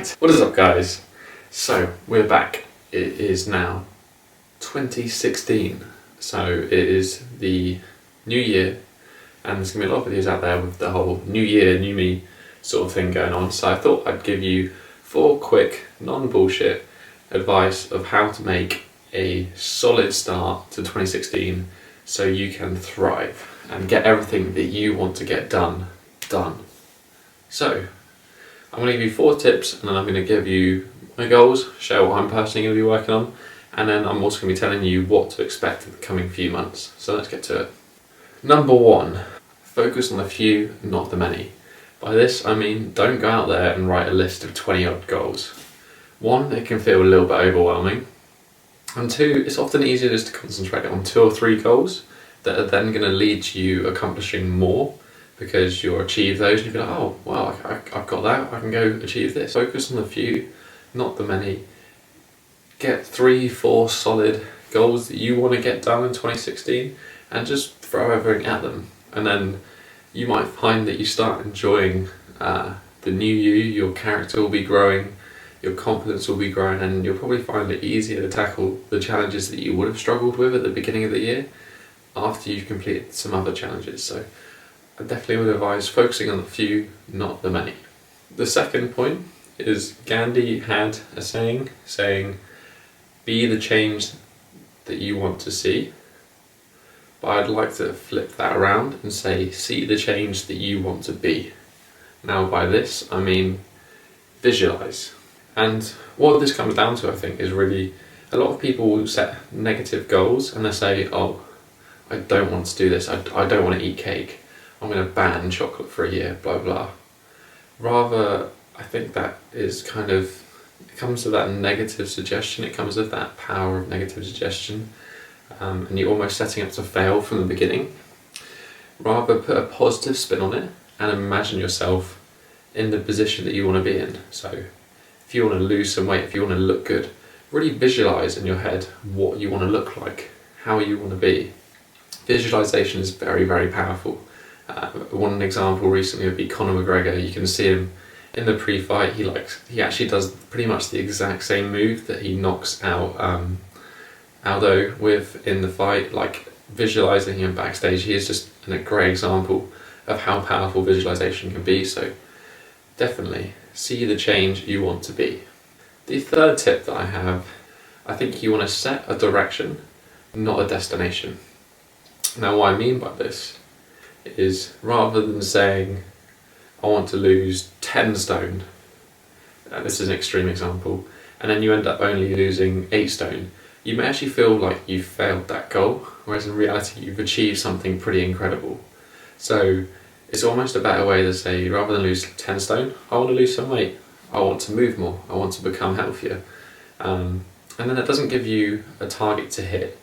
Right, what is up guys? So we're back. It is now 2016, so it is the new year and there's going to be a lot of videos out there with the whole new year, new me sort of thing going on, so I thought I'd give you 4 quick, non-bullshit advice of how to make a solid start to 2016 so you can thrive and get everything that you want to get done. So I'm going to give you 4 tips and then I'm going to give you my goals, share what I'm personally going to be working on, and then I'm also going to be telling you what to expect in the coming few months. So let's get to it. Number 1, focus on the few, not the many. By this I mean don't go out there and write a list of 20 odd goals. 1, it can feel a little bit overwhelming, and 2, it's often easier just to concentrate on 2 or 3 goals that are then going to lead to you accomplishing more, because you'll achieve those and you'll be like, oh wow, I've got that, I can go achieve this. Focus on the few, not the many. Get 3-4 solid goals that you want to get done in 2016 and just throw everything at them, and then you might find that you start enjoying the new you. Your character will be growing, your confidence will be growing, and you'll probably find it easier to tackle the challenges that you would have struggled with at the beginning of the year after you've completed some other challenges. So I definitely would advise focusing on the few, not the many. The second point is Gandhi had a saying, be the change that you want to see. But I'd like to flip that around and say, see the change that you want to be. Now by this I mean visualize. And what this comes down to, I think, is really a lot of people will set negative goals and they say, oh, I don't want to do this, I don't want to eat cake, I'm going to ban chocolate for a year, blah blah. Rather, I think that is kind of, it comes with that negative suggestion, it comes with that power of negative suggestion, and you're almost setting up to fail from the beginning. Rather put a positive spin on it and imagine yourself in the position that you want to be in. So if you want to lose some weight, if you want to look good, really visualize in your head what you want to look like, how you want to be. Visualization is very, very powerful. One example recently would be Conor McGregor. You can see him in the pre-fight, he actually does pretty much the exact same move that he knocks out Aldo with in the fight. Like, visualizing him backstage, he is just a great example of how powerful visualization can be. So definitely see the change you want to be. The third tip that I have, I think you want to set a direction, not a destination. Now what I mean by this is, rather than saying I want to lose 10 stone, and this is an extreme example, and then you end up only losing 8 stone, you may actually feel like you've failed that goal, whereas in reality you've achieved something pretty incredible. So it's almost a better way to say, rather than lose 10 stone, I want to lose some weight, I want to move more, I want to become healthier. And then it doesn't give you a target to hit,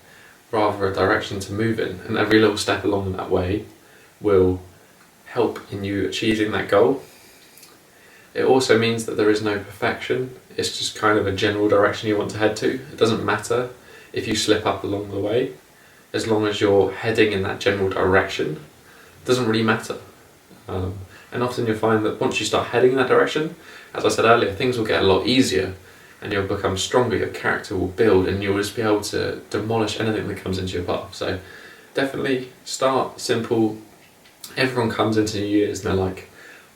rather a direction to move in, and every little step along that way will help in you achieving that goal. It also means that there is no perfection, it's just kind of a general direction you want to head to. It doesn't matter if you slip up along the way, as long as you're heading in that general direction, it doesn't really matter. And often you'll find that once you start heading in that direction, as I said earlier, things will get a lot easier and you'll become stronger, your character will build, and you'll just be able to demolish anything that comes into your path. So definitely start simple. Everyone comes into New Year's and they're like,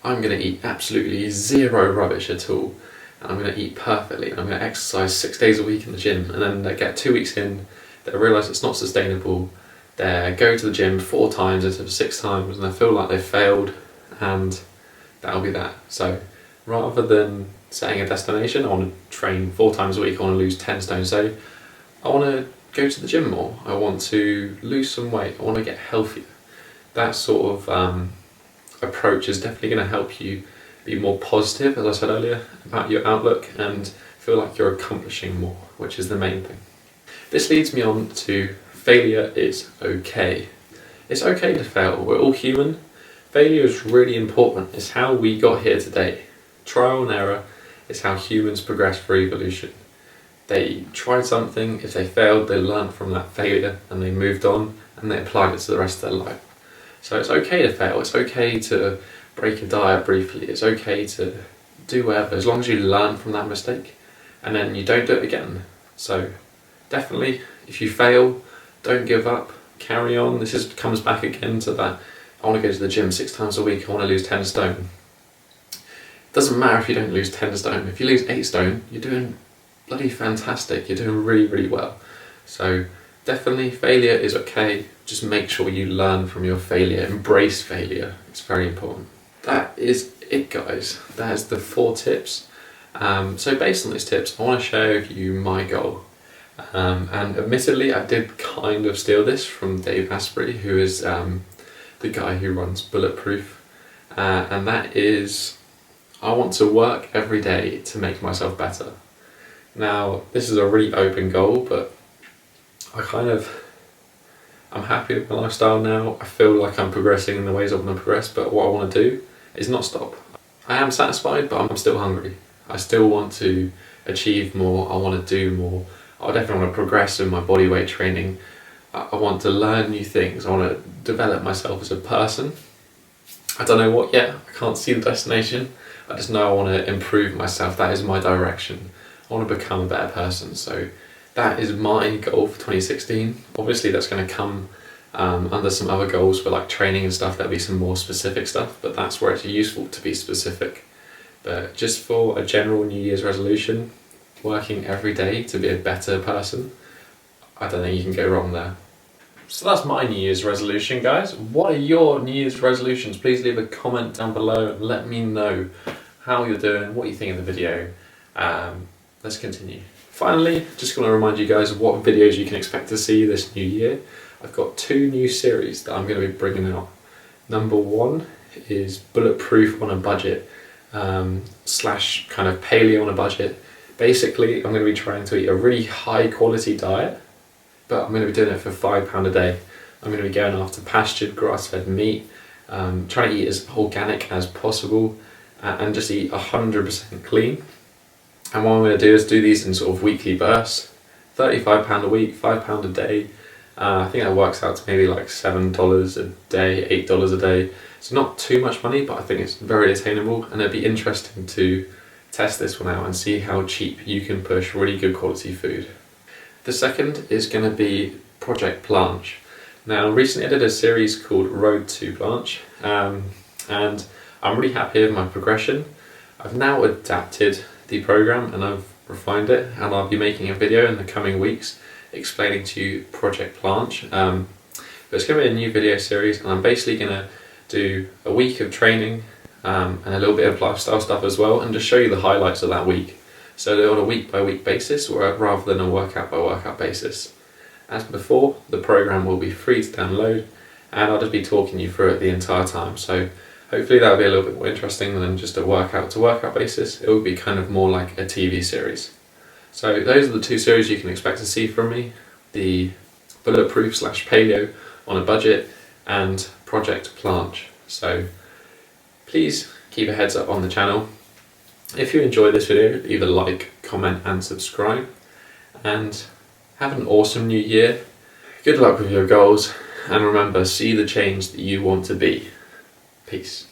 I'm going to eat absolutely zero rubbish at all, and I'm going to eat perfectly, and I'm going to exercise 6 days a week in the gym, and then they get 2 weeks in, they realise it's not sustainable, they go to the gym 4 times instead of 6 times, and they feel like they've failed, and that'll be that. So rather than setting a destination, I want to train 4 times a week, I want to lose 10 stone, so I want to go to the gym more, I want to lose some weight, I want to get healthier. That sort of approach is definitely going to help you be more positive, as I said earlier, about your outlook and feel like you're accomplishing more, which is the main thing. This leads me on to failure is okay. It's okay to fail, we're all human. Failure is really important, it's how we got here today. Trial and error is how humans progress through evolution. They tried something, if they failed, they learned from that failure and they moved on and they applied it to the rest of their life. So it's okay to fail, it's okay to break a diet briefly, it's okay to do whatever, as long as you learn from that mistake and then you don't do it again. So definitely, if you fail, don't give up, carry on. This comes back again to that, I want to go to the gym 6 times a week, I want to lose 10 stone. It doesn't matter if you don't lose 10 stone. If you lose 8 stone, you're doing bloody fantastic. You're doing really, really well. So definitely failure is okay. Just make sure you learn from your failure. Embrace failure. It's very important. That is it, guys. That is the 4 tips. So based on these tips, I want to show you my goal. And admittedly, I did kind of steal this from Dave Asprey, who is the guy who runs Bulletproof. And that is, I want to work every day to make myself better. Now, this is a really open goal, but I'm happy with my lifestyle now. I feel like I'm progressing in the ways I want to progress, but what I want to do is not stop. I am satisfied, but I'm still hungry. I still want to achieve more. I want to do more. I definitely want to progress in my body weight training. I want to learn new things. I want to develop myself as a person. I don't know what yet. I can't see the destination. I just know I want to improve myself. That is my direction. I want to become a better person. So that is my goal for 2016. Obviously that's going to come under some other goals for like training and stuff. There'll be some more specific stuff, but that's where it's useful to be specific. But just for a general New Year's resolution, working every day to be a better person, I don't think you can go wrong there. So that's my New Year's resolution, guys. What are your New Year's resolutions? Please leave a comment down below and let me know how you're doing, what you think of the video. Let's continue. Finally, just want to remind you guys of what videos you can expect to see this new year. I've got 2 new series that I'm going to be bringing out. Number 1 is Bulletproof on a budget, slash kind of paleo on a budget. Basically, I'm going to be trying to eat a really high quality diet, but I'm going to be doing it for £5 a day. I'm going to be going after pastured, grass-fed meat, trying to eat as organic as possible, and just eat 100% clean. And what I'm going to do is do these in sort of weekly bursts, £35 a week, £5 a day. I think that works out to maybe like $7 a day, $8 a day. It's not too much money, but I think it's very attainable, and it'd be interesting to test this one out and see how cheap you can push really good quality food. The second is going to be Project Planche. Now, recently I did a series called Road to Planche, and I'm really happy with my progression. I've now adapted the program and I've refined it, and I'll be making a video in the coming weeks explaining to you Project Planche. But it's going to be a new video series, and I'm basically going to do a week of training and a little bit of lifestyle stuff as well, and just show you the highlights of that week. So they're on a week by week basis rather than a workout by workout basis. As before, the program will be free to download, and I'll just be talking you through it the entire time. So hopefully that'll be a little bit more interesting than just a workout to workout basis. It will be kind of more like a TV series. So those are the 2 series you can expect to see from me: the Bulletproof / Paleo on a budget and Project Planche. So please keep a heads up on the channel. If you enjoyed this video, leave a like, comment and subscribe, and have an awesome new year. Good luck with your goals, and remember, see the change that you want to be. Peace.